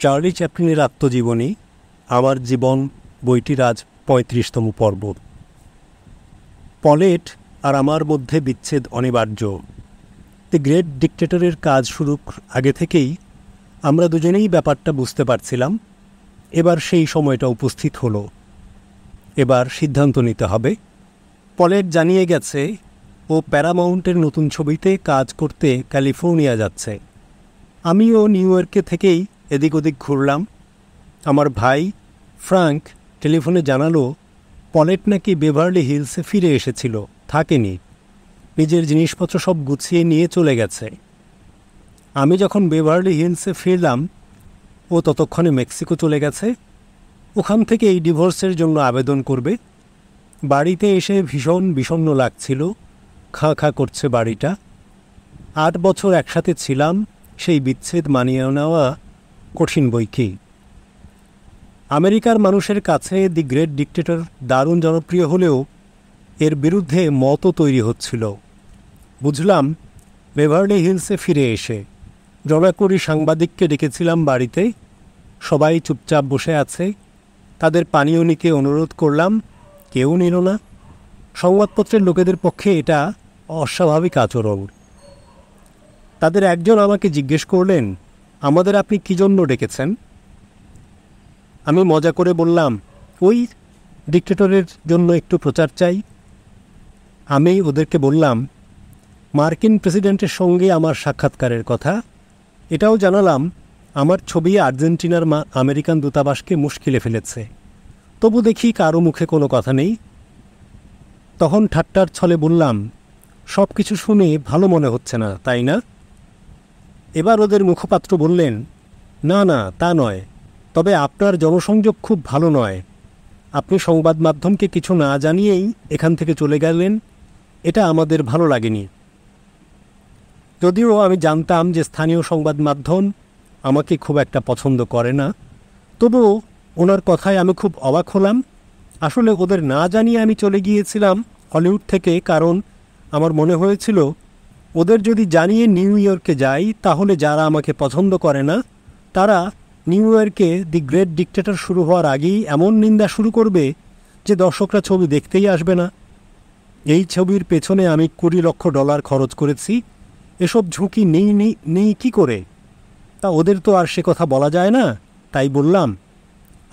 Charlie চ্যাপলিনের আত্মজীবনী আমার জীবন বইটির আজ ৩৫তম পর্ব। পলেট আর আমার মধ্যে বিচ্ছেদ অনিবার্য। দ্য গ্রেট ডিক্টেটরের কাজ শুরুর আগে থেকেই আমরা দুজনেই ব্যাপারটা বুঝতে পারছিলাম। এবার সেই সময়টা উপস্থিত হলো। এবার সিদ্ধান্ত নিতে হবে। পলেট জানিয়ে গেছে ও প্যারামাউন্টের নতুন ছবিতে কাজ করতে ক্যালিফোর্নিয়া যাচ্ছে। আমিও নিউ ইয়র্কে থেকেই এদিক ওদিক ঘুরলাম। আমার ভাই ফ্রাঙ্ক টেলিফোনে জানালো পলেট নাকি বেভারলি হিলসে ফিরে এসেছিল, থাকেনি, নিজের জিনিসপত্র সব গুছিয়ে নিয়ে চলে গেছে। আমি যখন বেভারলি হিলসে ফিরলাম ও ততক্ষণে মেক্সিকো চলে গেছে। ওখান থেকে এই ডিভোর্সের জন্য আবেদন করবে। বাড়িতে এসে ভীষণ বিষণ্ণ লাগছিল, খাঁ খাঁ করছে বাড়িটা। ৮ বছর একসাথে ছিলাম, সেই বিচ্ছেদ মানিয়ে নেওয়া কঠিন বই কি। আমেরিকার মানুষের কাছে দি গ্রেট ডিক্টেটর দারুণ জনপ্রিয় হলেও এর বিরুদ্ধে মতও তৈরি হচ্ছিল। বুঝলাম বেভারলি হিলসে ফিরে এসে জনাকড়ি সাংবাদিককে ডেকেছিলাম বাড়িতে। সবাই চুপচাপ বসে আছে। তাদের পানীয় নিতে অনুরোধ করলাম, কেউ নিল না। সংবাদপত্রের লোকেদের পক্ষে এটা অস্বাভাবিক আচরণ। তাদের একজন আমাকে জিজ্ঞেস করলেন, আমাদের আপনি কী জন্য ডেকেছেন? আমি মজা করে বললাম, ওই ডিক্টেটরের জন্য একটু প্রচার চাই। আমি ওদেরকে বললাম মার্কিন প্রেসিডেন্টের সঙ্গে আমার সাক্ষাৎকারের কথা। এটাও জানালাম আমার ছবি আর্জেন্টিনার আমেরিকান দূতাবাসকে মুশকিলে ফেলেছে। তবু দেখি কারো মুখে কোনো কথা নেই। তখন ঠাট্টার ছলে বললাম, সব কিছু শুনে ভালো মনে হচ্ছে না, তাই না? এবার ওদের মুখপাত্র বললেন, না না, তা নয়, তবে আপনার জনসংযোগ খুব ভালো নয়। আপনি সংবাদ মাধ্যমকে কিছু না জানিয়েই এখান থেকে চলে গেলেন, এটা আমাদের ভালো লাগেনি। যদিও আমি জানতাম যে স্থানীয় সংবাদ মাধ্যম আমাকে খুব একটা পছন্দ করে না, তবুও ওনার কথায় আমি খুব অবাক হলাম। আসলে ওদের না জানিয়ে আমি চলে গিয়েছিলাম হলিউড থেকে, কারণ আমার মনে হয়েছিল ওদের যদি জানিয়ে নিউ ইয়র্কে যাই তাহলে যারা আমাকে পছন্দ করে না তারা নিউ ইয়র্কে দি গ্রেট ডিক্টেটর শুরু হওয়ার আগেই এমন নিন্দা শুরু করবে যে দর্শকরা ছবি দেখতেই আসবে না। এই ছবির পেছনে আমি $20 লক্ষ খরচ করেছি, এসব ঝুঁকি নেই কি করে? তা ওদের তো আর সে কথা বলা যায় না। তাই বললাম,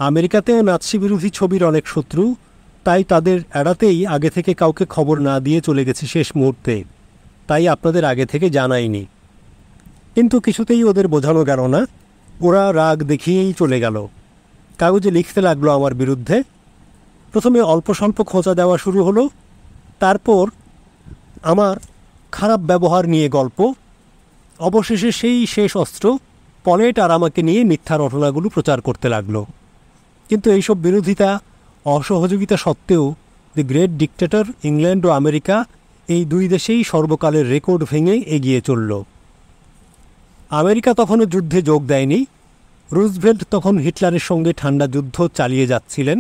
আমেরিকাতেও নাৎসি বিরোধী ছবির অনেক শত্রু, তাই তাদের এড়াতেই আগে থেকে কাউকে খবর না দিয়ে চলে গেছি শেষ মুহূর্তে, তাই আপনাদের আগে থেকে জানাইনি। কিন্তু কিছুতেই ওদের বোঝানো গেল না। ওরা রাগ দেখিয়েই চলে গেল। কাগজে লিখতে লাগলো আমার বিরুদ্ধে। প্রথমে অল্প স্বল্প খোঁচা দেওয়া শুরু হলো, তারপর আমার খারাপ ব্যবহার নিয়ে গল্প। অবশেষে সেই শেষ অস্ত্র পলেট আর আমাকে নিয়ে মিথ্যা রটনাগুলো প্রচার করতে লাগলো। কিন্তু এইসব বিরোধিতা, অসহযোগিতা সত্ত্বেও দি গ্রেট ডিক্টেটর ইংল্যান্ড ও আমেরিকা এই দুই দেশেই সর্বকালের রেকর্ড ভেঙে এগিয়ে চলল। আমেরিকা তখনও যুদ্ধে যোগ দেয়নি। রুজভেল্ট তখন হিটলারের সঙ্গে ঠান্ডা যুদ্ধ চালিয়ে যাচ্ছিলেন।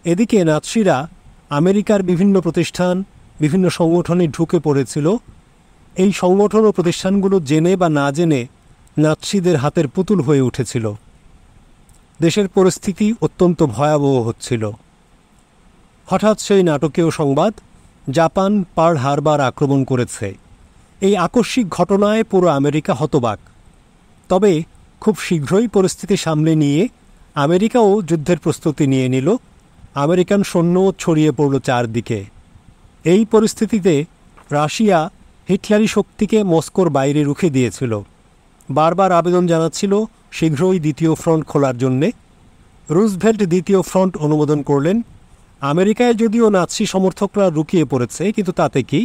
এদিকে নাৎসিরা আমেরিকার বিভিন্ন প্রতিষ্ঠান, বিভিন্ন সংগঠনে ঢুকে পড়েছিল। এই সংগঠন ও প্রতিষ্ঠানগুলো জেনে বা না জেনে নাৎসিদের হাতের পুতুল হয়ে উঠেছিল। দেশের পরিস্থিতি অত্যন্ত ভয়াবহ হচ্ছিল। হঠাৎ সেই নাটকীয় সংবাদ, জাপান পার্ল হারবার আক্রমণ করেছে। এই আকস্মিক ঘটনায় পুরো আমেরিকা হতবাক। তবে খুব শীঘ্রই পরিস্থিতি সামলে নিয়ে আমেরিকাও যুদ্ধের প্রস্তুতি নিয়ে নিল। আমেরিকান সৈন্য ছড়িয়ে পড়ল চারদিকে। এই পরিস্থিতিতে রাশিয়া হিটলারি শক্তিকে মস্কোর বাইরে রুখে দিয়েছিল। বারবার আবেদন জানাচ্ছিল শীঘ্রই দ্বিতীয় ফ্রন্ট খোলার জন্যে। রুজভেল্ট দ্বিতীয় ফ্রন্ট অনুমোদন করলেন। আমেরিকায় যদিও নাৎসি সমর্থকরা লুকিয়ে পড়েছে, কিন্তু তাতে কি?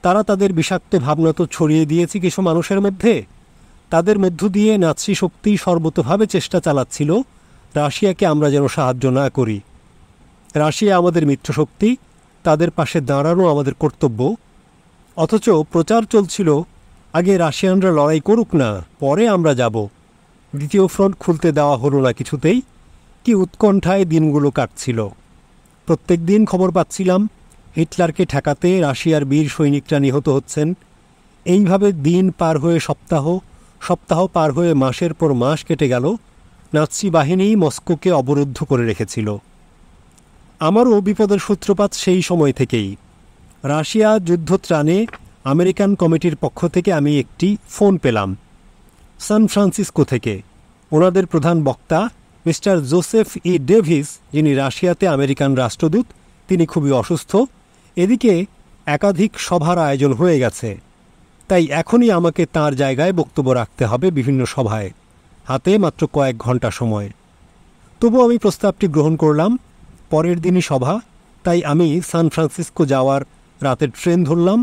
তারা তাদের বিষাক্ত ভাবনা তো ছড়িয়ে দিয়েছে কিছু মানুষের মধ্যে। তাদের মধ্য দিয়ে নাৎসি শক্তি সর্বতোভাবে চেষ্টা চালাচ্ছিল রাশিয়াকে আমরা যেন সাহায্য না করি। রাশিয়া আমাদের মিত্রশক্তি, তাদের পাশে দাঁড়ানো আমাদের কর্তব্য। অথচ প্রচার চলছিল আগে রাশিয়ানরা লড়াই করুক না, পরে আমরা যাব। দ্বিতীয় ফ্রন্ট খুলতে দেওয়া হলো না কিছুতেই। কি উৎকণ্ঠায় দিনগুলো কাটছিল। প্রত্যেক দিন খবর পাচ্ছিলাম হিটলারকে ঠেকাতে রাশিয়ার বীর সৈনিকরা নিহত হচ্ছেন। এইভাবে দিন পার হয়ে সপ্তাহ, সপ্তাহ পার হয়ে মাসের পর মাস কেটে গেল। নাৎসি বাহিনী মস্কোকে অবরুদ্ধ করে রেখেছিল। আমারও বিপদের সূত্রপাত সেই সময় থেকেই। রাশিয়া যুদ্ধত্রাণে আমেরিকান কমিটির পক্ষ থেকে আমি একটি ফোন পেলাম সান ফ্রান্সিসকো থেকে। ওনাদের প্রধান বক্তা মিস্টার জোসেফ ই ডেভিস, যিনি রাশিয়াতে আমেরিকান রাষ্ট্রদূত, তিনি খুবই অসুস্থ। এদিকে একাধিক সভার আয়োজন হয়ে গেছে, তাই এখনই আমাকে তার জায়গায় বক্তব্য রাখতে হবে বিভিন্ন সভায়, হাতে মাত্র কয়েক ঘন্টা সময়। তবু আমি প্রস্তাবটি গ্রহণ করলাম। পরের দিনই সভা, তাই আমি সান ফ্রান্সিসকো যাওয়ার রাতের ট্রেন ধরলাম।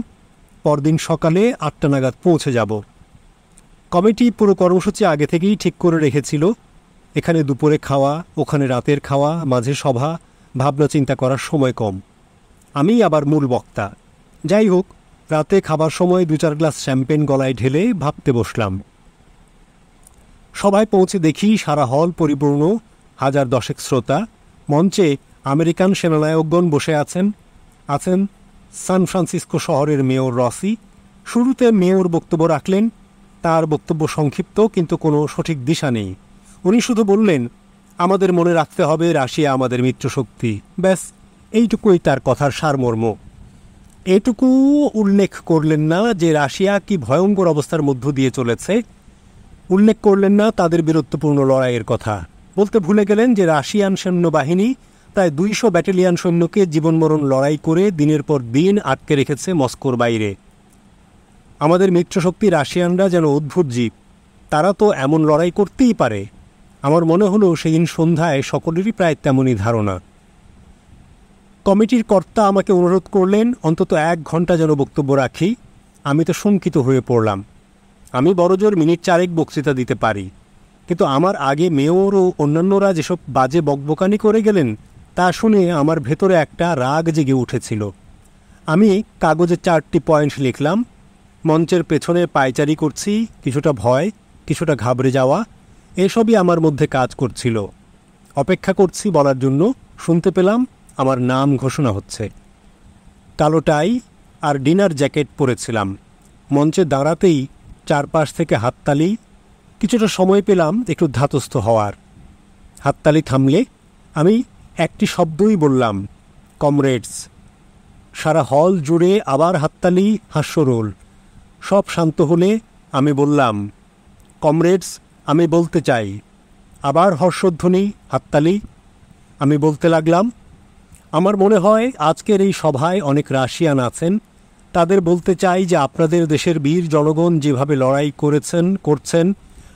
পরদিন সকালে 8টা নাগাদ পৌঁছে যাব। কমিটি পুরো কর্মসূচি আগে থেকেই ঠিক করে রেখেছিল। এখানে দুপুরে খাওয়া, ওখানে রাতের খাওয়া, মাঝে সভা, ভাবনা চিন্তা করার সময় কম। আমি আবার মূল বক্তা। যাই হোক, রাতে খাবার সময় 2-4 গ্লাস শ্যাম্পেন গলায় ঢেলে ভাবতে বসলাম। সভায় পৌঁছে দেখি সারা হল পরিপূর্ণ, 1010 শ্রোতা। মঞ্চে আমেরিকান সেনানায়কগণ বসে আছেন সান ফ্রান্সিসকো শহরের মেয়র রসি। শুরুতে মেয়র বক্তব্য রাখলেন। তার বক্তব্য সংক্ষিপ্ত, কিন্তু কোনো সঠিক দিশা নেই। উনি শুধু বললেন, আমাদের মনে রাখতে হবে রাশিয়া আমাদের মিত্রশক্তি। ব্যাস, এইটুকুই তার কথার সারমর্ম। এটুকু উল্লেখ করলেন না যে রাশিয়া কি ভয়ঙ্কর অবস্থার মধ্য দিয়ে চলেছে। উল্লেখ করলেন না তাদের বীরত্বপূর্ণ লড়াইয়ের কথা। বলতে ভুলে গেলেন যে রাশিয়ান সৈন্যবাহিনী প্রায় 200 ব্যাটালিয়ান সৈন্যকে জীবনমরণ লড়াই করে দিনের পর দিন আটকে রেখেছে মস্কোর বাইরে। আমাদের মিত্রশক্তি রাশিয়ানরা যেন অদ্ভুত জীব, তারা তো এমন লড়াই করতেই পারে। আমার মনে হলো সেদিন সন্ধ্যায় সকলেরই প্রায় তেমনই ধারণা। কমিটির কর্তা আমাকে অনুরোধ করলেন অন্তত 1 ঘন্টা যেন বক্তব্য রাখি। আমি তো শঙ্কিত হয়ে পড়লাম। আমি বড়জোর মিনিট 4 বক্তৃতা দিতে পারি, কিন্তু আমার আগে মেয়র ও অন্যান্যরা যেসব বাজে বকবকানি করে গেলেন তা শুনে আমার ভেতরে একটা রাগ জেগে উঠেছিল। আমি কাগজে 4টি পয়েন্ট লিখলাম। মঞ্চের পেছনে পায়চারি করছি, কিছুটা ভয়, কিছুটা ঘাবড়ে যাওয়া, এসবই আমার মধ্যে কাজ করছিল। অপেক্ষা করছি বলার জন্য, শুনতে পেলাম আমার নাম ঘোষণা হচ্ছে। কালো টাই আর ডিনার জ্যাকেট পরেছিলাম। মঞ্চে দাঁড়াতেই চারপাশ থেকে হাততালি। কিছুটা সময় পেলাম একটু ধাতস্থ হওয়ার। হাততালি থামলে আমি একটি শব্দই বললাম, কমরেডস। সারা হল জুড়ে আবার হাততালি, হাস্যরোল। সব শান্ত হলে আমি বললাম, কমরেডস, আমি বলতে চাই। আবার হর্ষধ্বনি, হাততালি। আমি বলতে লাগলাম, আমার মনে হয় আজকের এই সভায় অনেক রাশিয়ান আছেন। তাদের বলতে চাই যে আপনাদের দেশের বীর জনগণ যেভাবে লড়াই করছেন,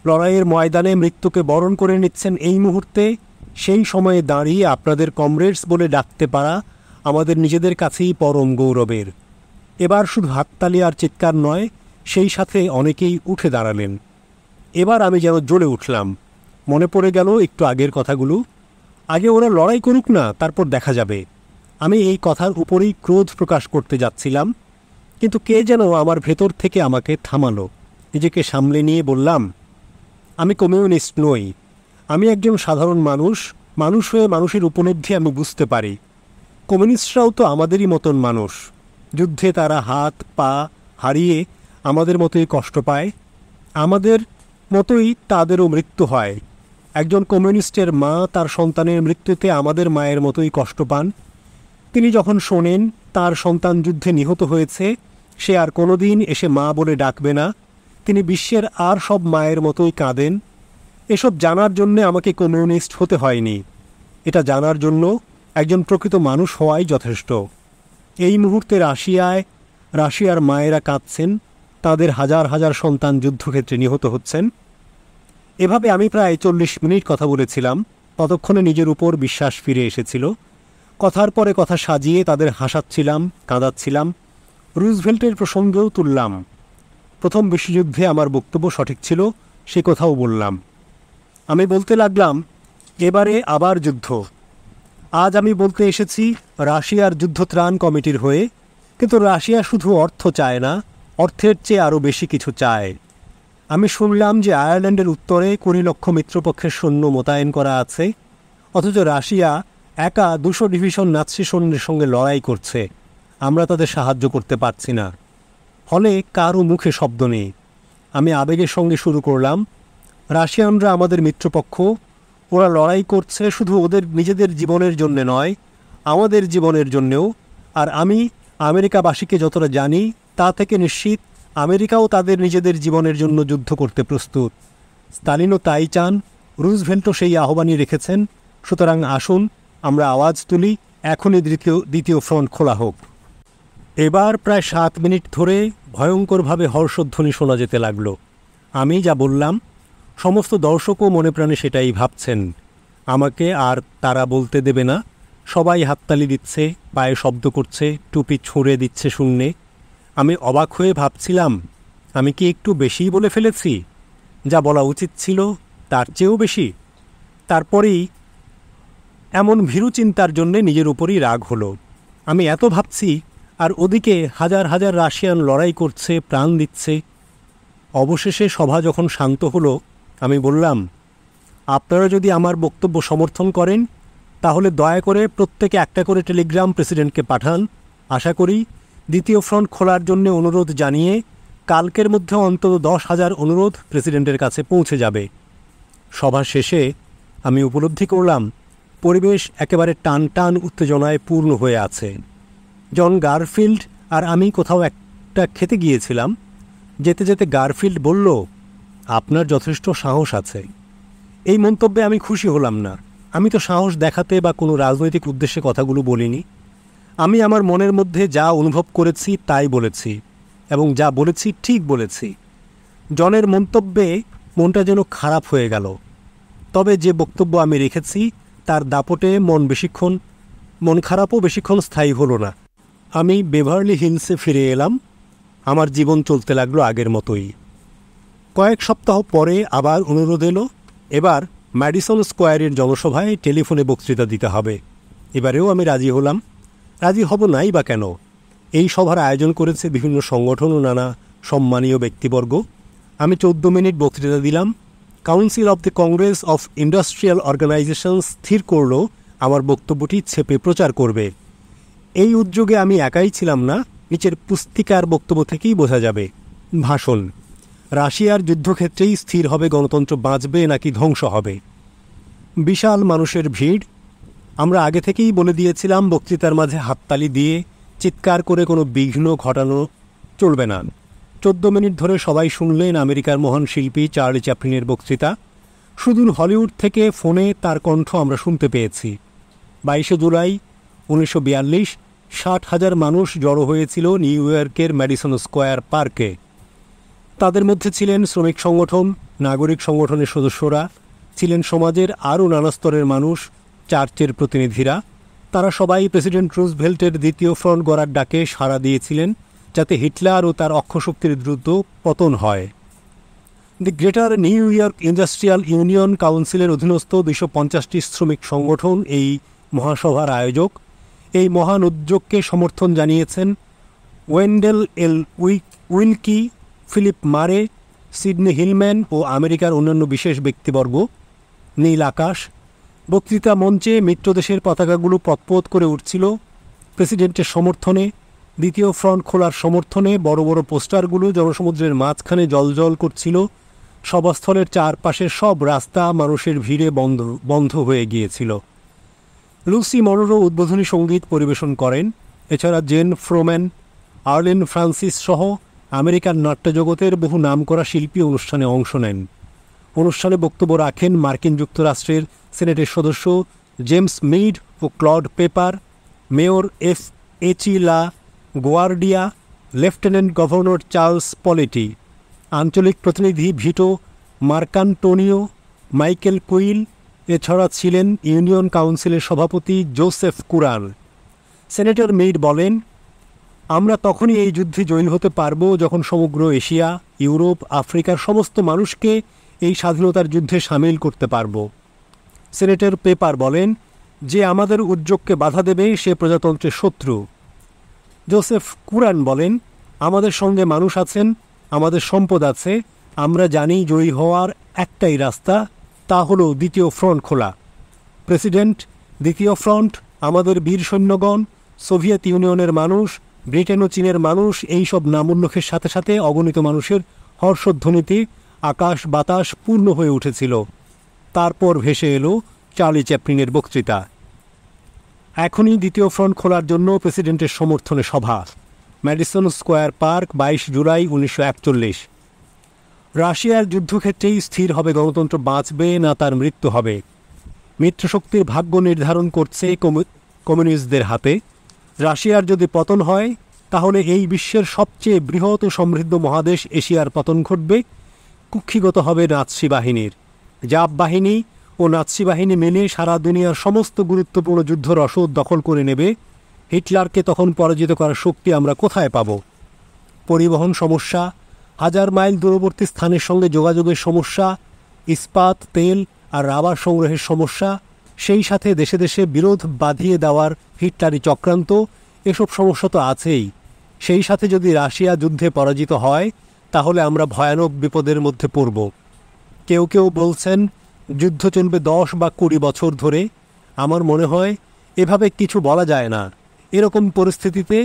লড়াইয়ের ময়দানে মৃত্যুকে বরণ করে নিচ্ছেন এই মুহূর্তে, সেই সময়ে দাঁড়িয়ে আপনাদের কমরেডস বলে ডাকতে পারা আমাদের নিজেদের কাছেই পরম গৌরবের। এবার শুধু হাততালি আর চিৎকার নয়, সেই সাথে অনেকেই উঠে দাঁড়ালেন। এবার আমি যেন জ্বলে উঠলাম। মনে পড়ে গেল একটু আগের কথাগুলো। আগে ওরা লড়াই করুক না, তারপর দেখা যাবে। আমি এই কথার উপরেই ক্রোধ প্রকাশ করতে যাচ্ছিলাম, কিন্তু কে যেন আমার ভেতর থেকে আমাকে থামালো। নিজেকে সামলে নিয়ে বললাম, আমি কমিউনিস্ট নই। আমি একজন সাধারণ মানুষ। মানুষ হয়ে মানুষের উপলব্ধি আমি বুঝতে পারি। কমিউনিস্টরাও তো আমাদেরই মতন মানুষ। যুদ্ধে তারা হাত পা হারিয়ে আমাদের মতোই কষ্ট পায়। আমাদের মতোই তাদেরও মৃত্যু হয়। একজন কমিউনিস্টের মা তার সন্তানের মৃত্যুতে আমাদের মায়ের মতোই কষ্ট পান। তিনি যখন শোনেন তার সন্তান যুদ্ধে নিহত হয়েছে, সে আর কোনোদিন এসে মা বলে ডাকবে না। তিনি বিশ্বের আর সব মায়ের মতোই কাঁদেন। এসব জানার জন্যে আমাকে কমিউনিস্ট হতে হয়নি। এটা জানার জন্য একজন প্রকৃত মানুষ হওয়াই যথেষ্ট। এই মুহূর্তে রাশিয়ার মায়েরা কাঁদছেন, তাদের হাজার হাজার সন্তান যুদ্ধক্ষেত্রে নিহত হচ্ছেন। এভাবে আমি প্রায় 40 মিনিট কথা বলেছিলাম। ততক্ষণে নিজের উপর বিশ্বাস ফিরে এসেছিল। কথার পরে কথা সাজিয়ে তাদের হাসাচ্ছিলাম, কাঁদাচ্ছিলাম। রুজভেল্টের প্রসঙ্গেও তুললাম। প্রথম বিশ্বযুদ্ধে আমার বক্তব্য সঠিক ছিল, সে কথাও বললাম। আমি বলতে লাগলাম, এবারে আবার যুদ্ধ। আজ আমি বলতে এসেছি রাশিয়ার যুদ্ধত্রাণ কমিটির হয়ে, কিন্তু রাশিয়া শুধু অর্থ চায় না, অর্থের চেয়ে আরও বেশি কিছু চায়। আমি শুনলাম যে আয়ারল্যান্ডের উত্তরে 20 লক্ষ মিত্রপক্ষের সৈন্য মোতায়েন করা আছে, অথচ রাশিয়া একা 200 ডিভিশন নাৎসি সৈন্যের সঙ্গে লড়াই করছে। আমরা তাদের সাহায্য করতে পারছি না। ফলে কারও মুখে শব্দ নেই। আমি আবেগের সঙ্গে শুরু করলাম, রাশিয়ানরা আমাদের মিত্রপক্ষ, ওরা লড়াই করছে শুধু ওদের নিজেদের জীবনের জন্যে নয়, আমাদের জীবনের জন্যেও। আর আমি আমেরিকাবাসীকে যতটা জানি তা থেকে নিশ্চিত আমেরিকাও তাদের নিজেদের জীবনের জন্য যুদ্ধ করতে প্রস্তুত। স্তালিনও তাই চান, রুজভেল্টও সেই আহ্বানই রেখেছেন। সুতরাং আসুন আমরা আওয়াজ তুলি, এখনই দ্বিতীয় ফ্রন্ট খোলা হোক। এবার প্রায় 7 মিনিট ধরে ভয়ঙ্করভাবে হর্ষধ্বনি শোনা যেতে লাগল। আমি যা বললাম সমস্ত দর্শকও মনে প্রাণে সেটাই ভাবছেন। আমাকে আর তারা বলতে দেবে না। সবাই হাততালি দিচ্ছে, পায়ে শব্দ করছে, টুপি ছুঁড়ে দিচ্ছে শূন্যে। আমি অবাক হয়ে ভাবছিলাম, আমি কি একটু বেশিই বলে ফেলেছি? যা বলা উচিত ছিল তার চেয়েও বেশি। তারপরেই এমন ভীরু চিন্তার জন্যে নিজের উপরই রাগ হলো। আমি এত ভাবছি, আর ওদিকে হাজার হাজার রাশিয়ান লড়াই করছে, প্রাণ দিচ্ছে। অবশেষে সভা যখন শান্ত হলো, আমি বললাম, আপনারা যদি আমার বক্তব্য সমর্থন করেন তাহলে দয়া করে প্রত্যেকে একটা করে টেলিগ্রাম প্রেসিডেন্টকে পাঠান। আশা করি দ্বিতীয় ফ্রন্ট খোলার জন্য অনুরোধ জানিয়ে কালকের মধ্যে অন্তত 10,000 অনুরোধ প্রেসিডেন্টের কাছে পৌঁছে যাবে। সভা শেষে আমি উপলব্ধি করলাম পরিবেশ একেবারে টান টান উত্তেজনায় পূর্ণ হয়ে আছে। জন গারফিল্ড আর আমি কোথাও একটা খেতে গিয়েছিলাম। যেতে যেতে গারফিল্ড বলল, আপনার যথেষ্ট সাহস আছে। এই মন্তব্যে আমি খুশি হলাম না। আমি তো সাহস দেখাতে বা কোনো রাজনৈতিক উদ্দেশ্যে কথাগুলো বলিনি। আমি আমার মনের মধ্যে যা অনুভব করেছি তাই বলেছি, এবং যা বলেছি ঠিক বলেছি। জনের মন্তব্যে মনটা যেন খারাপ হয়ে গেল। তবে যে বক্তব্য আমি রেখেছি তার দাপটে মন খারাপও বেশিক্ষণ স্থায়ী হলো না। আমি বেভারলি হিলসে ফিরে এলাম। আমার জীবন চলতে লাগলো আগের মতোই। কয়েক সপ্তাহ পরে আবার অনুরোধ এলো, এবার ম্যাডিসন স্কোয়ারের জনসভায় টেলিফোনে বক্তৃতা দিতে হবে। এবারেও আমি রাজি হলাম। রাজি হব নাই বা কেন? এই সভার আয়োজন করেছে বিভিন্ন সংগঠন ও নানা সম্মানীয় ব্যক্তিবর্গ। আমি 14 মিনিট বক্তৃতা দিলাম। Council of the Congress of industrial organisation স্থির করল আমার বক্তব্যটি ছেপে প্রচার করবে। এই উদ্যোগে আমি একাই ছিলাম না, নিচের পুস্তিকার বক্তব্য থেকেই বোঝা যাবে। ভাষণ: রাশিয়ার যুদ্ধক্ষেত্রেই স্থির হবে গণতন্ত্র বাঁচবে নাকি ধ্বংস হবে। বিশাল মানুষের ভিড়। আমরা আগে থেকেই বলে দিয়েছিলাম বক্তৃতার মাঝে হাততালি দিয়ে চিৎকার করে কোনো বিঘ্ন ঘটানো চলবে না। 14 মিনিট ধরে সবাই শুনলেন আমেরিকার মহান শিল্পী চার্লি চ্যাপলিনের বক্তৃতা। সুদূর হলিউড থেকে ফোনে তার কণ্ঠ আমরা শুনতে পেয়েছি। 22 জুলাই 1942 60,000 মানুষ জড়ো হয়েছিল নিউ ইয়র্কের ম্যাডিসন স্কোয়ার পার্কে। তাদের মধ্যে ছিলেন শ্রমিক সংগঠন, নাগরিক সংগঠনের সদস্যরা, ছিলেন সমাজের আরও নানা স্তরের মানুষ, চার্চের প্রতিনিধিরা। তারা সবাই প্রেসিডেন্ট রুজভেল্টের দ্বিতীয় ফ্রন্ট গড়ার ডাকে সাড়া দিয়েছিলেন, যাতে হিটলার ও তার অক্ষশক্তির দ্রুত পতন হয়। দি greater new York industrial union কাউন্সিলের অধীনস্থ 250টি শ্রমিক সংগঠন এই মহাসভার আয়োজক। এই মহান উদ্যোগকে সমর্থন জানিয়েছেন ওয়েন্ডেল এল উইলকি, ফিলিপ মারে, সিডনি হিলম্যান ও আমেরিকার অন্যান্য বিশেষ ব্যক্তিবর্গ। নীল আকাশ। বক্তৃতা মঞ্চে মিত্রদেশের পতাকাগুলো পতপত করে উঠছিল প্রেসিডেন্টের সমর্থনে। দ্বিতীয় ফ্রন্ট খোলার সমর্থনে বড় বড় পোস্টারগুলো জনসমুদ্রের মাঝখানে জ্বলজ্বল করছিল। সভাস্থলের চারপাশের সব রাস্তা মানুষের ভিড়ে বন্ধ হয়ে গিয়েছিল। লুসি মনোরো উদ্বোধনী সঙ্গীত পরিবেশন করেন। এছাড়া জেন ফ্রোম্যান, আর্লেন ফ্রান্সিস সহ আমেরিকার নাট্যজগতের বহু নামকরা শিল্পী অনুষ্ঠানে অংশ নেন। অনুষ্ঠানে বক্তব্য রাখেন মার্কিন যুক্তরাষ্ট্রের সিনেটের সদস্য জেমস মিড ও ক্লড পেপার, মেয়র এইচ লা গোয়ার্ডিয়া, লেফটেন্যান্ট গভর্নর চার্লস পলিটি, আঞ্চলিক প্রতিনিধি ভিটো মার্কান্টোনিও, মাইকেল কুইল। এছাড়া ছিলেন ইউনিয়ন কাউন্সিলের সভাপতি জোসেফ কুরান। সেনেটর মিড বলেন, আমরা তখনই এই যুদ্ধে জয়ী হতে পারব যখন সমগ্র এশিয়া, ইউরোপ, আফ্রিকার সমস্ত মানুষকে এই স্বাধীনতার যুদ্ধে সামিল করতে পারব। সেনেটর পেপার বলেন, যে আমাদের উদ্যোগকে বাধা দেবে সে প্রজাতন্ত্রের শত্রু। জোসেফ কুরান বলেন, আমাদের সঙ্গে মানুষ আছেন, আমাদের সম্পদ আছে। আমরা জানি জয়ী হওয়ার একটাই রাস্তা, তা হলো দ্বিতীয় ফ্রন্ট খোলা। প্রেসিডেন্ট, দ্বিতীয় ফ্রন্ট, আমাদের বীর সৈন্যগণ, সোভিয়েত ইউনিয়নের মানুষ, ব্রিটেন ও চীনের মানুষ, এই সব নাম উল্লেখের সাথে সাথে অগণিত মানুষের হর্ষধ্বনিতে আকাশ বাতাস পূর্ণ হয়ে উঠেছিল। তারপর ভেসে এলো চার্লি চ্যাপলিনের বক্তৃতা। এখনই দ্বিতীয় ফ্রন্ট খোলার জন্য প্রেসিডেন্টের সমর্থনে সভা, ম্যাডিসন স্কোয়ার পার্ক, 22 জুলাই 1941। রাশিয়ার যুদ্ধক্ষেত্রেই স্থির হবে গণতন্ত্র বাঁচবে না তার মৃত্যু হবে। মিত্রশক্তির ভাগ্য নির্ধারণ করছে কমিউনিস্টদের হাতে। রাশিয়ার যদি পতন হয় তাহলে এই বিশ্বের সবচেয়ে বৃহৎ ও সমৃদ্ধ মহাদেশ এশিয়ার পতন ঘটবে। কুক্ষিগত হবে নাৎসি বাহিনীর। জাপ বাহিনী ও নাৎসি বাহিনী মিলে সারা দুনিয়ার সমস্ত গুরুত্বপূর্ণ যুদ্ধ রসদ দখল করে নেবে। হিটলারকে তখন পরাজিত করার শক্তি আমরা কোথায় পাব? পরিবহন সমস্যা, 1000 মাইল দূরবর্তী স্থানের সঙ্গে যোগাযোগের সমস্যা, ইস্পাত, তেল আর রাবার সংগ্রহের সমস্যা, সেই সাথে দেশে দেশে বিরোধ বাঁধিয়ে দেওয়ার হিটলারি চক্রান্ত, এসব সমস্যা তো আছেই। সেই সাথে যদি রাশিয়া যুদ্ধে পরাজিত হয় তাহলে আমরা ভয়ানক বিপদের মধ্যে পড়ব। কেউ কেউ বলছেন যুদ্ধ চলবে 10 বা 20 বছর ধরে। আমার মনে হয় এভাবে কিছু বলা যায় না। এরকম পরিস্থিতিতে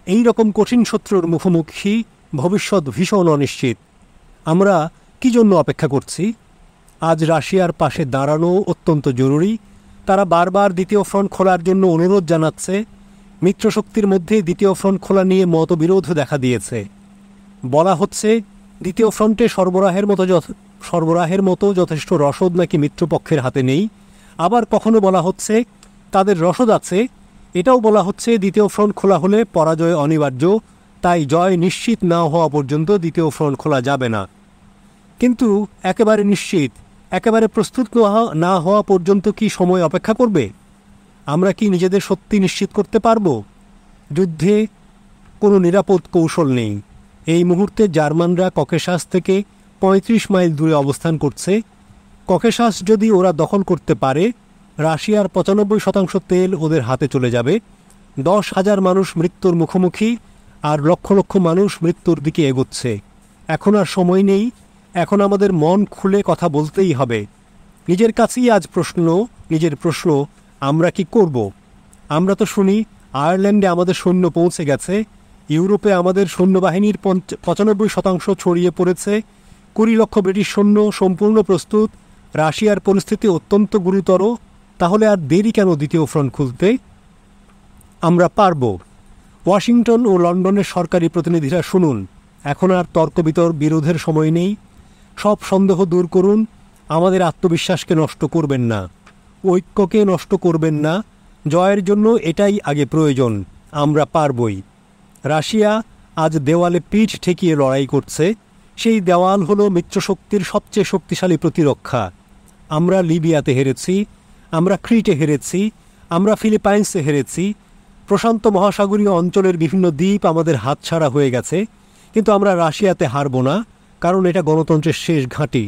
এই রকম কঠিন শত্রুর মুখোমুখি ভবিষ্যৎ ভীষণ অনিশ্চিত। আমরা কি জন্য অপেক্ষা করছি? আজ রাশিয়ার পাশে দাঁড়ানো অত্যন্ত জরুরি। তারা বারবার দ্বিতীয় ফ্রন্ট খোলার জন্য অনুরোধ জানাচ্ছে। মিত্রশক্তির মধ্যে দ্বিতীয় ফ্রন্ট খোলা নিয়ে মতবিরোধ দেখা দিয়েছে। বলা হচ্ছে দ্বিতীয় ফ্রন্টে সরবরাহের মতো যথেষ্ট রসদ নাকি মিত্রপক্ষের হাতে নেই। আবার কখনো বলা হচ্ছে তাদের রসদ আছে। এটাও বলা হচ্ছে দ্বিতীয় ফ্রন্ট খোলা হলে পরাজয় অনিবার্য, তাই জয় নিশ্চিত না হওয়া পর্যন্ত দ্বিতীয় ফ্রন্ট খোলা যাবে না। কিন্তু একেবারে নিশ্চিত, একেবারে প্রস্তুত না হওয়া পর্যন্ত কি সময় অপেক্ষা করবে? আমরা কি নিজেদের সত্যি নিশ্চিত করতে পারব? যুদ্ধে কোনো নিরাপদ কৌশল নেই। এই মুহূর্তে জার্মানরা ককেশাস থেকে 35 মাইল দূরে অবস্থান করছে। ককেশাস যদি ওরা দখল করতে পারে, রাশিয়ার 95% তেল ওদের হাতে চলে যাবে। 10,000 মানুষ মৃত্যুর মুখোমুখি, আর লক্ষ লক্ষ মানুষ মৃত্যুর দিকে এগোচ্ছে। এখন আর সময় নেই। এখন আমাদের মন খুলে কথা বলতেই হবে। নিজের কাছেই আজ নিজের প্রশ্ন, আমরা কি করব? আমরা তো শুনি আয়ারল্যান্ডে আমাদের সৈন্য পৌঁছে গেছে, ইউরোপে আমাদের সৈন্যবাহিনীর 95% ছড়িয়ে পড়েছে, 20 লক্ষ ব্রিটিশ সৈন্য সম্পূর্ণ প্রস্তুত, রাশিয়ার পরিস্থিতি অত্যন্ত গুরুতর। তাহলে আর দেরি কেন দ্বিতীয় ফ্রন্ট খুলতে? আমরা পারব। ওয়াশিংটন ও লন্ডনের সরকারি প্রতিনিধিরা শুনুন, এখন আর তর্ক বিরোধের সময় নেই। সব সন্দেহ দূর করুন। আমাদের আত্মবিশ্বাসকে নষ্ট করবেন না, ঐক্যকে নষ্ট করবেন না। জয়ের জন্য এটাই আগে প্রয়োজন। আমরা পারবই। রাশিয়া আজ দেওয়ালে পিঠ ঠেকিয়ে লড়াই করছে। সেই দেওয়াল হলো মিত্রশক্তির সবচেয়ে শক্তিশালী প্রতিরক্ষা। আমরা লিবিয়াতে হেরেছি, আমরা ক্রিটে হেরেছি, আমরা ফিলিপাইন্সে হেরেছি। প্রশান্ত মহাসাগরীয় অঞ্চলের বিভিন্ন দ্বীপ আমাদের হাতছাড়া হয়ে গেছে। কিন্তু আমরা রাশিয়াতে হারব না, কারণ এটা গণতন্ত্রের শেষ ঘাঁটি।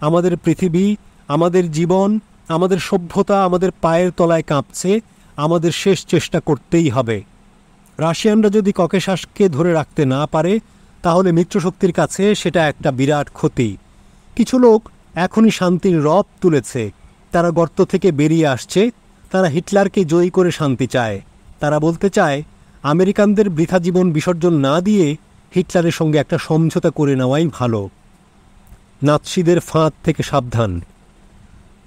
আমাদের পৃথিবী, আমাদের জীবন, আমাদের সভ্যতা আমাদের পায়ের তলায় কাঁপছে। আমাদের শেষ চেষ্টা করতেই হবে। রাশিয়ানরা যদি ককেশাসকে ধরে রাখতে না পারে তাহলে মিত্রশক্তির কাছে সেটা একটা বিরাট ক্ষতি। কিছু লোক এখনই শান্তির রব তুলেছে। তারা গর্ত থেকে বেরিয়ে আসছে। তারা হিটলারকে জয়ী করে শান্তি চায়। তারা বলতে চায় আমেরিকানদের বৃথা জীবন বিসর্জন না দিয়ে হিটলারের সঙ্গে একটা সমঝোতা করে নেওয়াই ভালো। নাৎসিদের ফাঁদ থেকে সাবধান।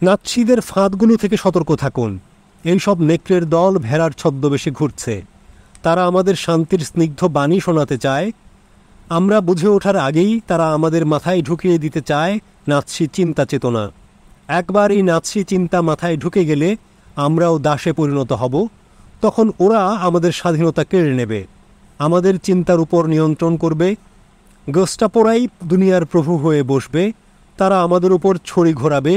নাৎসিদের ফাঁদগুলো থেকে সতর্ক থাকুন। এইসব নেকড়ের দল ভেড়ার ছদ্মবেশে ঘুরছে। তারা আমাদের শান্তির স্নিগ্ধ বাণী শোনাতে চায়। আমরা বুঝে ওঠার আগেই তারা আমাদের মাথায় ঢুকিয়ে দিতে চায় নাৎসি চিন্তা চেতনা। একবার এই নাৎসি চিন্তা মাথায় ঢুকে গেলে আমরাও দাসে পরিণত হব। তখন ওরা আমাদের স্বাধীনতা কেড়ে নেবে, আমাদের চিন্তার উপর নিয়ন্ত্রণ করবে। গেস্টাপোরাই দুনিয়ার প্রভু হয়ে বসবে। তারা আমাদের উপর ছড়ি ঘোরাবে।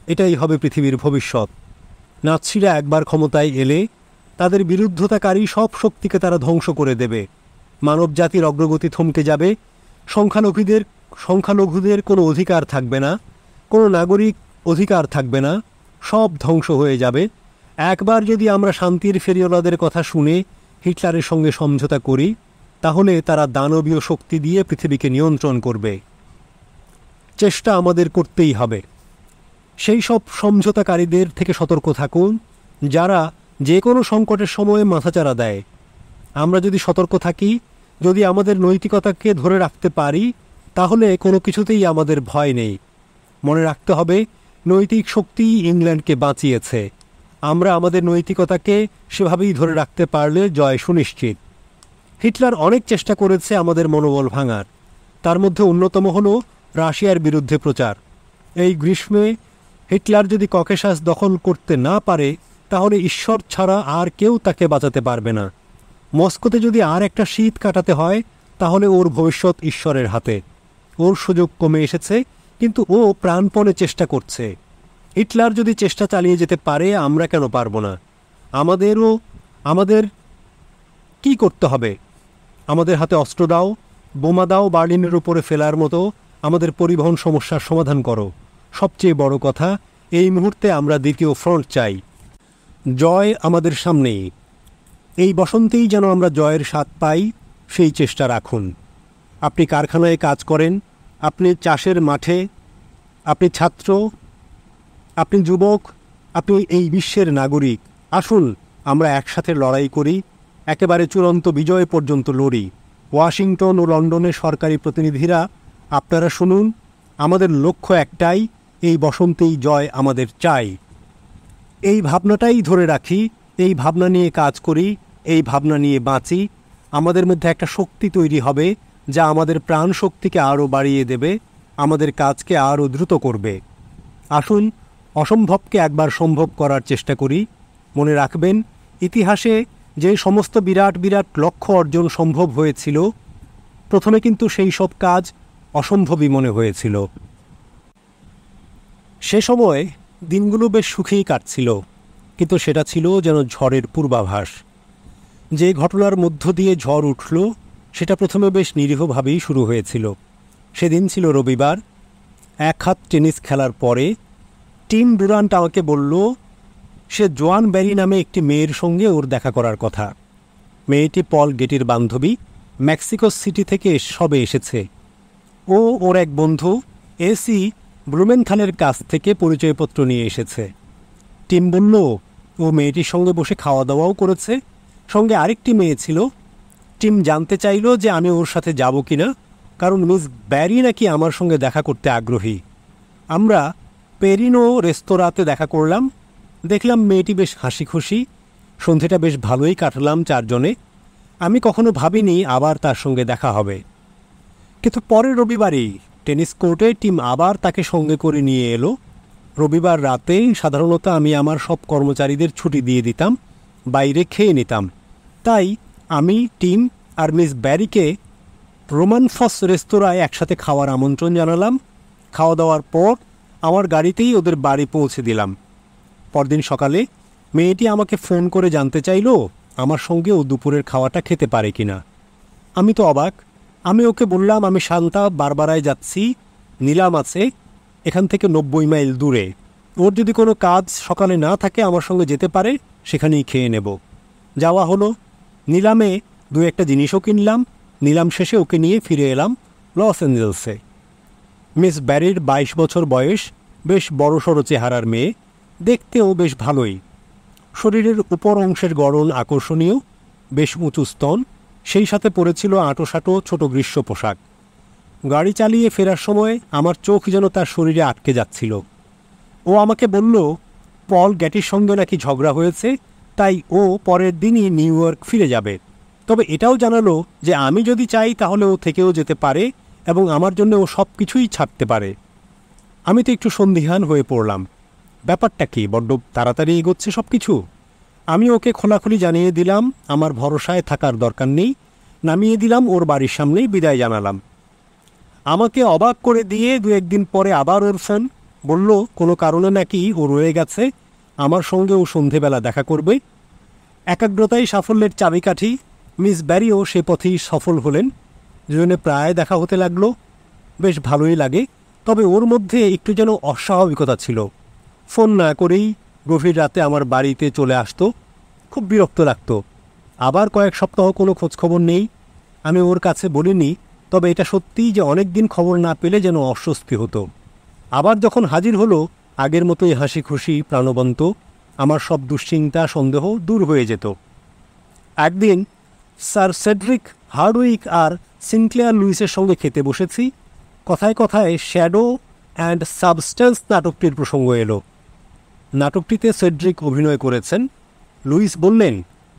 এটাই হবে পৃথিবীর ভবিষ্যৎ। নাৎসিরা একবার ক্ষমতায় এলে তাদের বিরুদ্ধতাকারী সব শক্তিকে তারা ধ্বংস করে দেবে। মানব জাতির অগ্রগতি থমকে যাবে। সংখ্যালঘুদের কোনো অধিকার থাকবে না, কোনো নাগরিক অধিকার থাকবে না। সব ধ্বংস হয়ে যাবে। একবার যদি আমরা শান্তির ফেরিওয়ালাদের কথা শুনে হিটলারের সঙ্গে সমঝোতা করি তাহলে তারা দানবীয় শক্তি দিয়ে পৃথিবীকে নিয়ন্ত্রণ করবে। চেষ্টা আমাদের করতেই হবে। সেই সব সমঝোতাকারীদের থেকে সতর্ক থাকুন যারা যে কোনো সংকটের সময়ে মাথাচাড়া দেয়। আমরা যদি সতর্ক থাকি, যদি আমাদের নৈতিকতাকে ধরে রাখতে পারি, তাহলে কোনো কিছুতেই আমাদের ভয় নেই। মনে রাখতে হবে নৈতিক শক্তি ইংল্যান্ডকে বাঁচিয়েছে। আমরা আমাদের নৈতিকতাকে সেভাবেই ধরে রাখতে পারলে জয় সুনিশ্চিত। হিটলার অনেক চেষ্টা করেছে আমাদের মনোবল ভাঙার। তার মধ্যে অন্যতম হল রাশিয়ার বিরুদ্ধে প্রচার। এই গ্রীষ্মে হিটলার যদি ককেশাস দখল করতে না পারে, তাহলে ঈশ্বর ছাড়া আর কেউ তাকে বাঁচাতে পারবে না। মস্কোতে যদি আর একটা শীত কাটাতে হয়, তাহলে ওর ভবিষ্যৎ ঈশ্বরের হাতে। ওর সুযোগ কমে এসেছে, কিন্তু ও প্রাণপণে চেষ্টা করছে। হিটলার যদি চেষ্টা চালিয়ে যেতে পারে, আমরা কেন পারবো না? আমাদের কি করতে হবে? আমাদের হাতে অস্ত্র দাও, বোমা দাও, বার্লিনের উপরে ফেলার মতো আমাদের পরিবহন সমস্যার সমাধান করো। সবচেয়ে বড় কথা, এই মুহূর্তে আমরা দ্বিতীয় ফ্রন্ট চাই। জয় আমাদের সামনেই। এই বসন্তেই যেন আমরা জয়ের স্বাদ পাই, সেই চেষ্টা রাখুন। আপনি কারখানায় কাজ করেন, আপনি চাষের মাঠে, আপনি ছাত্র, আপনি যুবক, আপনি এই বিশ্বের নাগরিক। আসুন আমরা একসাথে লড়াই করি, একেবারে চূড়ান্ত বিজয় পর্যন্ত লড়ি। ওয়াশিংটন ও লন্ডনের সরকারি প্রতিনিধিরা, আপনারা শুনুন, আমাদের লক্ষ্য একটাই, এই বসন্তেই জয় আমাদের চাই। এই ভাবনাটাই ধরে রাখি, এই ভাবনা নিয়ে কাজ করি, এই ভাবনা নিয়ে বাঁচি। আমাদের মধ্যে একটা শক্তি তৈরি হবে, যা আমাদের প্রাণ শক্তিকে আরও বাড়িয়ে দেবে, আমাদের কাজকে আরও দ্রুত করবে। আসুন অসম্ভবকে একবার সম্ভব করার চেষ্টা করি। মনে রাখবেন, ইতিহাসে যে সমস্ত বিরাট বিরাট লক্ষ্য অর্জন সম্ভব হয়েছিল, প্রথমে কিন্তু সেই সব কাজ অসম্ভবই মনে হয়েছিল। সে সময় দিনগুলো বেশ সুখেই কাটছিল, কিন্তু সেটা ছিল যেন ঝড়ের পূর্বাভাস। যে ঘটনার মধ্য দিয়ে ঝড় উঠল, সেটা প্রথমে বেশ নিরীহভাবেই শুরু হয়েছিল। সেদিন ছিল রবিবার। এক হাত টেনিস খেলার পরে টিম ডুরান্ট আমাকে বলল, সে জোয়ান ব্যারি নামে একটি মেয়ের সঙ্গে ওর দেখা করার কথা। মেয়েটি পল গেটির বান্ধবী, মেক্সিকো সিটি থেকে সবে এসেছে। ও ওর এক বন্ধু এসি ব্লুমেনথালের কাছ থেকে পরিচয়পত্র নিয়ে এসেছে। টিম বলল, ও মেয়েটির সঙ্গে বসে খাওয়া দাওয়াও করেছে, সঙ্গে আরেকটি মেয়ে ছিল। টিম জানতে চাইল যে আমি ওর সাথে যাব কি না, কারণ মিস ব্যারি নাকি আমার সঙ্গে দেখা করতে আগ্রহী। আমরা পেরিনো রেস্তোরাঁতে দেখা করলাম। দেখলাম মেয়েটি বেশ হাসি খুশি। সন্ধেটা বেশ ভালোই কাটলাম চারজনে। আমি কখনো ভাবিনি আবার তার সঙ্গে দেখা হবে। কিন্তু পরের রবিবারেই টেনিস কোর্টে টিম আবার তাকে সঙ্গে করে নিয়ে এলো। রবিবার রাতে সাধারণত আমি আমার সব কর্মচারীদের ছুটি দিয়ে দিতাম, বাইরে খেয়ে নিতাম। তাই আমি, টিম আর মিস ব্যারিকে রোমানফস রেস্তোরাঁয় একসাথে খাওয়ার আমন্ত্রণ জানালাম। খাওয়া দাওয়ার পর আমার গাড়িতেই ওদের বাড়ি পৌঁছে দিলাম। পরদিন সকালে মেয়েটি আমাকে ফোন করে জানতে চাইল আমার সঙ্গে ও দুপুরের খাওয়াটা খেতে পারে কিনা। আমি তো অবাক। আমি ওকে বললাম, আমি শান্তা বারবারায় যাচ্ছি, নিলাম আছে এখান থেকে 90 মাইল দূরে। ওর যদি কোনো কাজ সকালে না থাকে আমার সঙ্গে যেতে পারে, সেখানেই খেয়ে নেব। যাওয়া হলো। নিলামে দু একটা জিনিসও কিনলাম। নিলাম শেষে ওকে নিয়ে ফিরে এলাম লস অ্যাঞ্জেলসে। মিস ব্যারির 22 বছর বয়স, বেশ বড়সড় চেহারার মেয়ে, দেখতেও বেশ ভালোই। শরীরের উপর অংশের গড়ন আকর্ষণীয়, বেশ উঁচু স্তন, সেই সাথে পরেছিল আঁটোসাঁটো ছোট গ্রীষ্ম পোশাক। গাড়ি চালিয়ে ফেরার সময় আমার চোখ যেন তার শরীরে আটকে যাচ্ছিল। ও আমাকে বলল, পল গ্যাটির সঙ্গে নাকি ঝগড়া হয়েছে, তাই ও পরের দিনই নিউ ইয়র্ক ফিরে যাবে। তবে এটাও জানালো যে আমি যদি চাই তাহলে ও থেকেও যেতে পারে এবং আমার জন্য ও সব কিছুই ছাড়তে পারে। আমি তো একটু সন্দিহান হয়ে পড়লাম। ব্যাপারটা কি, বড্ড তাড়াতাড়ি এগোচ্ছে সব কিছু? আমি ওকে খোলাখুলি জানিয়ে দিলাম আমার ভরসায় থাকার দরকার নেই। নামিয়ে দিলাম ওর বাড়ির সামনেই, বিদায় জানালাম। আমাকে অবাক করে দিয়ে 2-1 দিন পরে আবার ওর ফোন। বলল কোনো কারণে নাকি ও রয়ে গেছে, আমার সঙ্গে ও সন্ধেবেলা দেখা করবে। একাগ্রতাই সাফল্যের চাবিকাঠি। মিস ব্যারিও সে পথেই সফল হলেন। দুজনে প্রায় দেখা হতে লাগলো। বেশ ভালোই লাগে, তবে ওর মধ্যে একটু যেন অস্বাভাবিকতা ছিল। ফোন না করেই গভীর রাতে আমার বাড়িতে চলে আসতো। খুব বিরক্ত লাগতো। আবার কয়েক সপ্তাহ কোনো খোঁজখবর নেই। আমি ওর কাছে বলিনি, তবে এটা সত্যিই যে অনেক দিন খবর না পেলে যেন অস্বস্তি হতো। আবার যখন হাজির হলো, আগের মতোই হাসি খুশি, প্রাণবন্ত। আমার সব দুশ্চিন্তা সন্দেহ দূর হয়ে যেত। একদিন স্যার সেড্রিক হার্ডউইক আর সিনক্লেয়ার লুইসের সঙ্গে খেতে বসেছি। কথায় কথায় শ্যাডো অ্যান্ড সাবস্ট্যান্স নাটকটির প্রসঙ্গ এলো। নাটকটিতে সেড্রিক অভিনয় করেছেন। লুইস বললেন,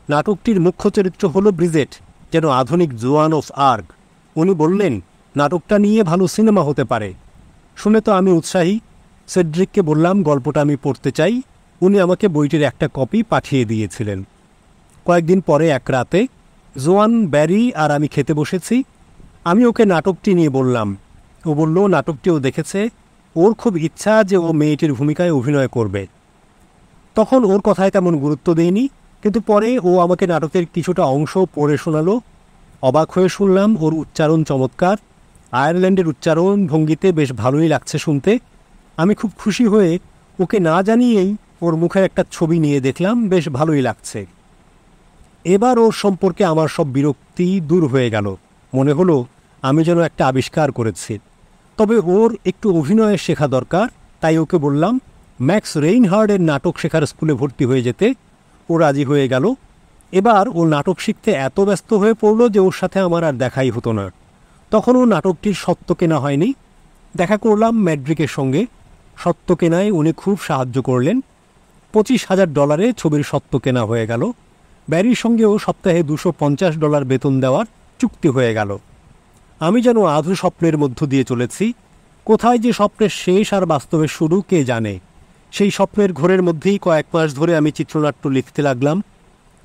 নাটকটির মুখ্য চরিত্র হলো ব্রিজেট, যেন আধুনিক জোয়ান অফ আর্ক। উনি বললেন, নাটকটা নিয়ে ভালো সিনেমা হতে পারে। শুনে তো আমি উৎসাহী। সেড্রিককে বললাম গল্পটা আমি পড়তে চাই। উনি আমাকে বইটির একটা কপি পাঠিয়ে দিয়েছিলেন। কয়েকদিন পরে এক রাতে জোয়ান, ব্যারি আর আমি খেতে বসেছি। আমি ওকে নাটকটি নিয়ে বললাম। ও বলল নাটকটিও দেখেছে, ওর খুব ইচ্ছা যে ও মেয়েটির ভূমিকায় অভিনয় করবে। তখন ওর কথায় তেমন গুরুত্ব দেয়নি, কিন্তু পরে ও আমাকে নাটকের কিছুটা অংশ পড়ে শোনালো। অবাক হয়ে শুনলাম ওর উচ্চারণ চমৎকার। আয়ারল্যান্ডের উচ্চারণ ভঙ্গিতে বেশ ভালোই লাগছে শুনতে। আমি খুব খুশি হয়ে ওকে না জানিয়েই ওর মুখের একটা ছবি নিয়ে দেখলাম, বেশ ভালোই লাগছে। এবার ওর সম্পর্কে আমার সব বিরক্তি দূর হয়ে গেল। মনে হলো আমি যেন একটা আবিষ্কার করেছি। তবে ওর একটু অভিনয় শেখা দরকার, তাই ওকে বললাম ম্যাক্স রেইনহার্ডের নাটক শেখার স্কুলে ভর্তি হয়ে যেতে। ও রাজি হয়ে গেল। এবার ও নাটক শিখতে এত ব্যস্ত হয়ে পড়ল যে ওর সাথে আমার আর দেখাই হতো না। তখনও নাটকটির সত্ত্ব কেনা হয়নি। দেখা করলাম ম্যাড্রিকের সঙ্গে। সত্ত্ব কেনায় উনি খুব সাহায্য করলেন। $25,000 ছবির সত্ত্ব কেনা হয়ে গেল। ব্যারির সঙ্গেও সপ্তাহে $250 বেতন দেওয়ার চুক্তি হয়ে গেল। আমি যেন আধু স্বপ্নের মধ্য দিয়ে চলেছি। কোথায় যে স্বপ্নের শেষ আর বাস্তবের শুরু কে জানে। সেই স্বপ্নের ঘোরের মধ্যেই কয়েক মাস ধরে আমি চিত্রনাট্য লিখতে লাগলাম।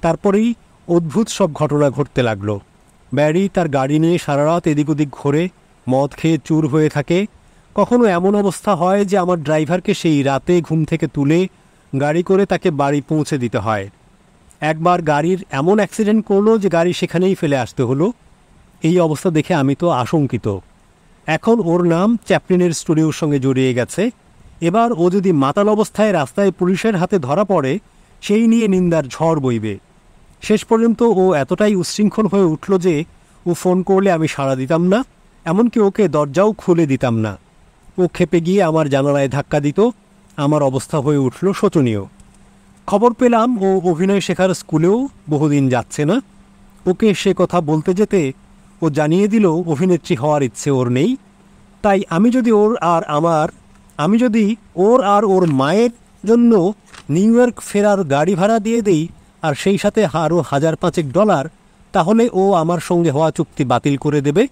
তারপরেই অদ্ভুত সব ঘটনা ঘটতে লাগলো। ব্যারি তার গাড়ি নিয়ে সারা রাত এদিক ওদিক ঘোরে, মদ খেয়ে চুর হয়ে থাকে। কখনো এমন অবস্থা হয় যে আমার ড্রাইভারকে সেই রাতে ঘুম থেকে তুলে গাড়ি করে তাকে বাড়ি পৌঁছে দিতে হয়। একবার গাড়ির এমন অ্যাক্সিডেন্ট করলো যে গাড়ি সেখানেই ফেলে আসতে হলো। এই অবস্থা দেখে আমি তো আশঙ্কিত। এখন ওর নাম চ্যাপলিনের স্টুডিওর সঙ্গে জড়িয়ে গেছে। এবার ও যদি মাতাল অবস্থায় রাস্তায় পুলিশের হাতে ধরা পড়ে, সেই নিয়ে নিন্দার ঝড় বইবে। শেষ পর্যন্ত ও এতটাই উচ্ছৃঙ্খল হয়ে উঠল যে ও ফোন করলে আমি সাড়া দিতাম না, এমনকি ওকে দরজাও খুলে দিতাম না। ও খেপে গিয়ে আমার জানালায় ধাক্কা দিত। আমার অবস্থা হয়ে উঠল শোচনীয়। খবর পেলাম ও অভিনয় শেখার স্কুলেও বহুদিন যাচ্ছে না। ওকে সে কথা বলতে যেতে ও জানিয়ে দিল অভিনেত্রী হওয়ার ইচ্ছে ওর নেই। তাই আমি যদি ওর আর ওর মায়ের জন্য নিউ ইয়র্ক ফেরার গাড়ি ভাড়া দিয়ে দিই আর সেই সাথে আরও $1,500, তাহলে ও আমার সঙ্গে হওয়া চুক্তি বাতিল করে দেবে।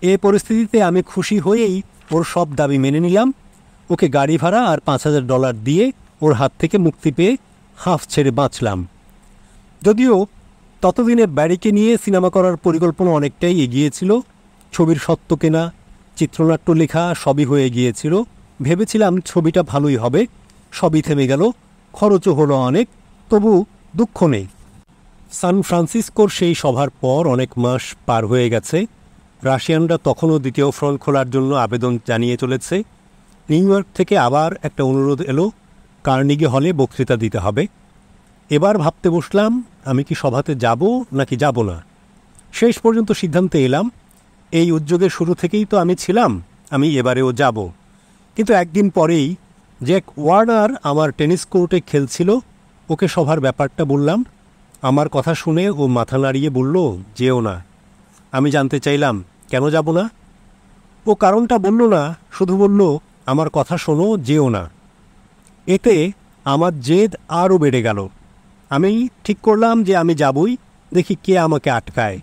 এ পরিস্থিতিতে আমি খুশি হয়েই ওর সব দাবি মেনে নিলাম। ওকে গাড়ি ভাড়া আর $5,000 দিয়ে ওর হাত থেকে মুক্তি পেয়ে হাঁফ ছেড়ে বাঁচলাম। যদিও ততদিনে ব্যারিকে নিয়ে সিনেমা করার পরিকল্পনা অনেকটাই এগিয়েছিল। ছবির সত্ত্ব কেনা, চিত্রনাট্য লেখা সবই হয়ে গিয়েছিল। ভেবেছিলাম ছবিটা ভালোই হবে। সবই থেমে গেল। খরচও হলো অনেক, তবু দুঃখ নেই। সান ফ্রান্সিসকোর সেই সভার পর অনেক মাস পার হয়ে গেছে। রাশিয়ানরা তখনও দ্বিতীয় ফ্রন্ট খোলার জন্য আবেদন জানিয়ে চলেছে। নিউ ইয়র্ক থেকে আবার একটা অনুরোধ এলো, কার্নিগি হলে বক্তৃতা দিতে হবে। এবার ভাবতে বসলাম আমি কি সভাতে যাব নাকি যাব না। শেষ পর্যন্ত সিদ্ধান্তে এলাম, এই উদ্যোগের শুরু থেকেই তো আমি ছিলাম, আমি এবারেও যাব। কিন্তু একদিন পরেই জ্যাক ওয়ার্নার আমার টেনিস কোর্টে খেলছিল। ওকে সভার ব্যাপারটা বললাম। আমার কথা শুনে ও মাথা নাড়িয়ে বলল, যেও না। আমি জানতে চাইলাম কেন যাব না। ও কারণটা বলল না, শুধু বলল আমার কথা শোনো, যেও না। এতে আমার জেদ আরও বেড়ে গেল। আমি ঠিক করলাম যে আমি যাবই, দেখি কে আমাকে আটকায়।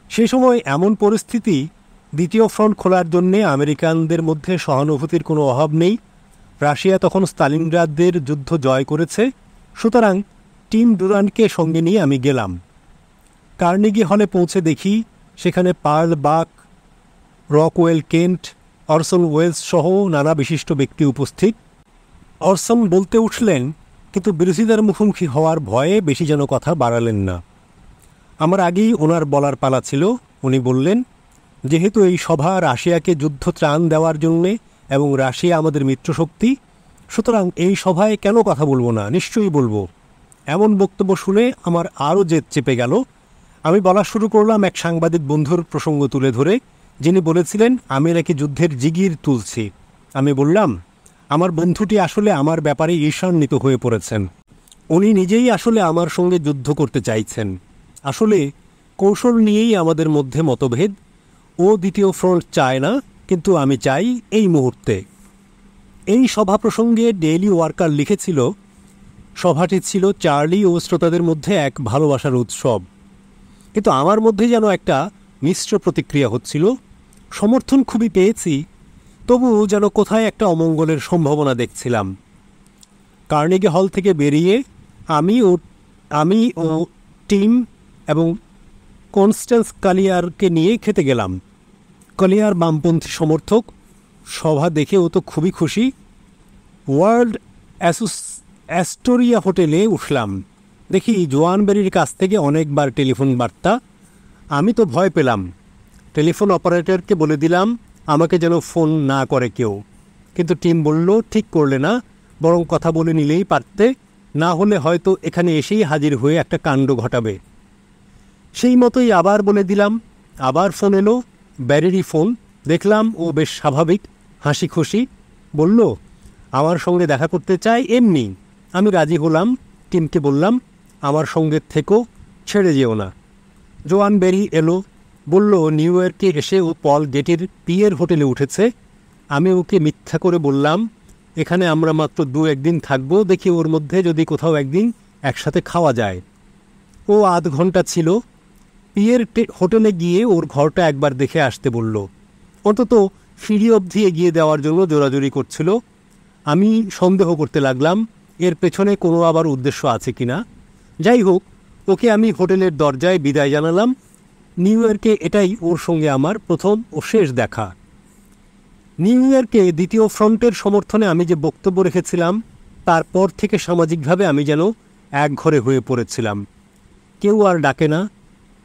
সে সময় এমন পরিস্থিতি, দ্বিতীয় ফ্রন্ট খোলার জন্যে আমেরিকানদের মধ্যে সহানুভূতির কোনো অভাব নেই। রাশিয়া তখন স্তালিনগ্রাদের যুদ্ধ জয় করেছে। সুতরাং টিম ডুরান্টকে সঙ্গে নিয়ে আমি গেলাম। কার্নিগি হলে পৌঁছে দেখি সেখানে পার্ল বাক, রকওয়েল কেন্ট, অরসন ওয়েলস সহ নানা বিশিষ্ট ব্যক্তি উপস্থিত। অরসন বলতে উঠলেন, কিন্তু বিরোধীদের মুখোমুখি হওয়ার ভয়ে বেশি যেন কথা বাড়ালেন না। আমার আগেই ওনার বলার পালা ছিল। উনি বললেন, যেহেতু এই সভা রাশিয়াকে যুদ্ধ ত্রাণ দেওয়ার জন্যে এবং রাশিয়া আমাদের মিত্রশক্তি, সুতরাং এই সভায় কেন কথা বলবো না, নিশ্চয়ই বলবো। এমন বক্তব্য শুনে আমার আরও জেদ চেপে গেল। আমি বলা শুরু করলাম এক সাংবাদিক বন্ধুর প্রসঙ্গ তুলে ধরে, যিনি বলেছিলেন আমি নাকি যুদ্ধের জিগির তুলছি। আমি বললাম, আমার বন্ধুটি আসলে আমার ব্যাপারে ঈর্ষান্বিত হয়ে পড়েছেন। উনি নিজেই আসলে আমার সঙ্গে যুদ্ধ করতে চাইছেন। আসলে কৌশল নিয়েই আমাদের মধ্যে মতভেদ। ও দ্বিতীয় ফ্রন্ট চায় না, কিন্তু আমি চাই এই মুহূর্তে। এই সভা প্রসঙ্গে ডেইলি ওয়ার্কার লিখেছিল, সভাটি ছিল চার্লি ও শ্রোতাদের মধ্যে এক ভালোবাসার উৎসব। কিন্তু আমার মধ্যে যেন একটা মিশ্র প্রতিক্রিয়া হচ্ছিল। সমর্থন খুবই পেয়েছি, তবুও যেন কোথায় একটা অমঙ্গলের সম্ভাবনা দেখছিলাম। কার্নেগি হল থেকে বেরিয়ে আমি ও টিম এবং কনস্ট্যান্স কালিয়ারকে নিয়ে খেতে গেলাম। কালিয়ার বামপন্থী সমর্থক, সভা দেখে ও তো খুবই খুশি। ওয়ার্ল্ড অ্যাস্টোরিয়া হোটেলে উঠলাম। দেখি জোয়ানবেরির কাছ থেকে অনেকবার টেলিফোন বার্তা। আমি তো ভয় পেলাম। টেলিফোন অপারেটরকে বলে দিলাম আমাকে যেন ফোন না করে কেউ, কিন্তু টিম বলল, ঠিক করলে না, বরং কথা বলে নিলেই পারতে, না হলে হয়তো এখানে এসেই হাজির হয়ে একটা কাণ্ড ঘটাবে। সেই মতোই আবার বলে দিলাম। আবার ফোন এলো, ব্যারেরই ফোন। দেখলাম ও বেশ স্বাভাবিক, হাসি খুশি। বলল আমার সঙ্গে দেখা করতে চাই এমনি। আমি রাজি হলাম। টিমকে বললাম আমার সঙ্গে থেকেও, ছেড়ে যেও না। জোয়ান বেরি এলো, বলল নিউ ইয়র্কে এসে ও পল গেটের পিয়ের হোটেলে উঠেছে। আমি ওকে মিথ্যা করে বললাম এখানে আমরা মাত্র 2-1 দিন থাকবো, দেখি ওর মধ্যে যদি কোথাও একদিন একসাথে খাওয়া যায়। ও আধ ঘন্টা ছিল। পিয়ের হোটেলে গিয়ে ওর ঘরটা একবার দেখে আসতে বলল। অন্তত সিঁড়ি অবধি এগিয়ে দেওয়ার জন্য জোরাজুরি করছিল। আমি সন্দেহ করতে লাগলাম এর পেছনে কোনো আবার উদ্দেশ্য আছে কি না। যাই হোক, ওকে আমি হোটেলের দরজায় বিদায় জানালাম। নিউ ইয়র্কে এটাই ওর সঙ্গে আমার প্রথম ও শেষ দেখা। নিউ ইয়র্কে দ্বিতীয় ফ্রন্টের সমর্থনে আমি যে বক্তব্য রেখেছিলাম, তারপর থেকে সামাজিকভাবে আমি যেন একঘরে হয়ে পড়েছিলাম। কেউ আর ডাকে না।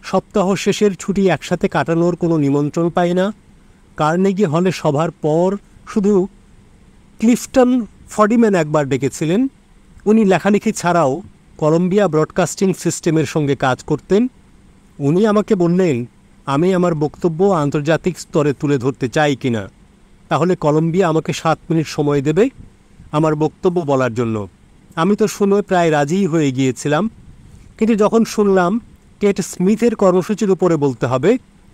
সপ্তাহ শেষের ছুটি একসাথে কাটানোর কোনো নিমন্ত্রণ পাই না। কার্নেগি হলে সভার পর শুধু ক্লিফটন ফডিম্যান একবার ডেকেছিলেন। উনি লেখালেখি ছাড়াও কলম্বিয়া ব্রডকাস্টিং সিস্টেমের সঙ্গে কাজ করতেন। উনি আমাকে বললেন আমি আমার বক্তব্য আন্তর্জাতিক স্তরে তুলে ধরতে চাই কিনা। তাহলে কলম্বিয়া আমাকে 7 মিনিট সময় দেবে আমার বক্তব্য বলার জন্য। আমি তো শুনে প্রায় রাজিই হয়ে গিয়েছিলাম, কিন্তু যখন শুনলাম কেট স্মিথের কর্মসূচির উপরে বলতে হবে,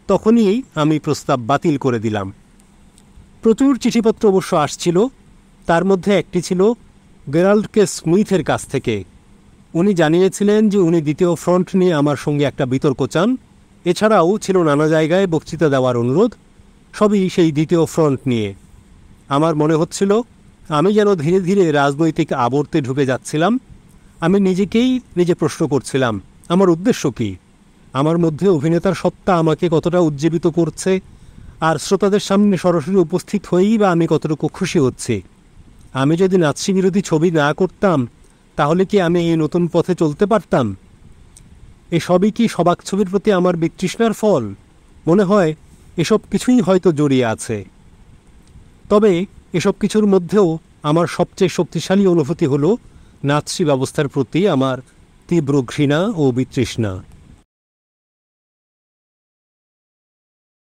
তখনই আমি প্রস্তাব বাতিল করে দিলাম। প্রচুর চিঠিপত্র অবশ্য আসছিল। তার মধ্যে একটি ছিল গেরাল্ড কে স্মিথের কাছ থেকে। উনি জানিয়েছিলেন যে উনি দ্বিতীয় ফ্রন্ট নিয়ে আমার সঙ্গে একটা বিতর্ক চান। এছাড়াও ছিল নানা জায়গায় বক্তৃতা দেওয়ার অনুরোধ, সবই সেই দ্বিতীয় ফ্রন্ট নিয়ে। আমার মনে হচ্ছিল আমি যেন ধীরে ধীরে রাজনৈতিক আবর্তে ঢুকে যাচ্ছিলাম। আমি নিজে প্রশ্ন করছিলাম আমার উদ্দেশ্য কী, আমার মধ্যে অভিনেতার সত্তা আমাকে কতটা উজ্জীবিত করছে, আর শ্রোতাদের সামনে সরাসরি উপস্থিত হয়েই বা আমি কতটুকু খুশি হচ্ছি। আমি যদি নাৎসি বিরোধী ছবি না করতাম, তাহলে কি আমি এই নতুন পথে চলতে পারতাম? এসবই কি সবাক ছবির প্রতি আমার বিতৃষ্ণার ফল? মনে হয় এসব কিছুই হয়তো জড়িয়ে আছে। তবে এসব কিছুর মধ্যেও আমার সবচেয়ে শক্তিশালী অনুভূতি হলো নাৎসি ব্যবস্থার প্রতি আমার তীব্র ঘৃণা ও বিতৃষ্ণা।